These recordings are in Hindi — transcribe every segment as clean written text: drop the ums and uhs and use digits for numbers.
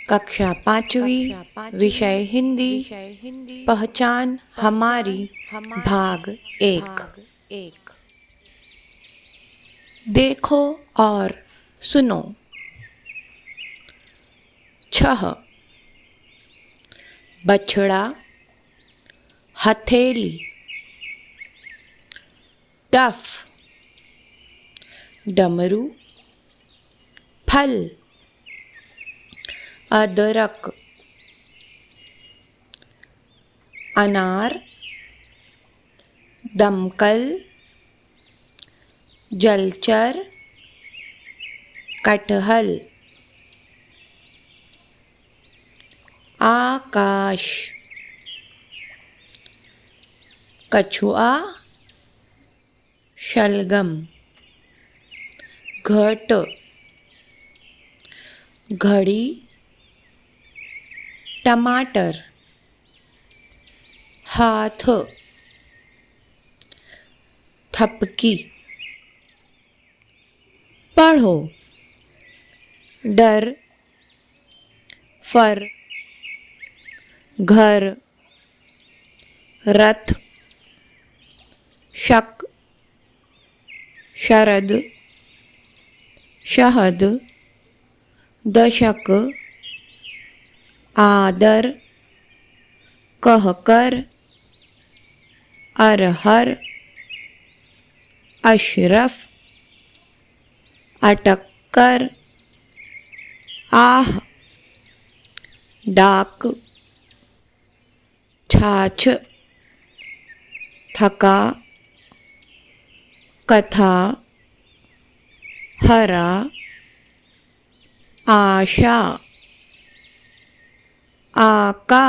कक्षा 5वीं विषय हिंदी पहचान हमारी भाग 1। देखो और सुनो। 6 बछड़ा हथेली टफ डमरू फल अदरक अनार दमकल जलचर कटहल आकाश कछुआ शलगम घट घड़ी टमाटर हाथ थपकी पढ़ो डर फर घर रथ शक शरद शहद दशक आदर कहकर अरहर अशरफ अटक्कर आह डाक छाछ थका कथा हरा आशा आका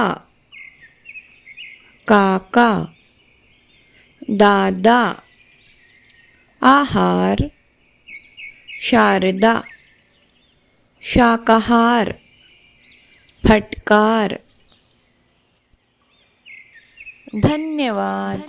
काका दादा आहार शारदा शाकाहार फटकार। धन्यवाद।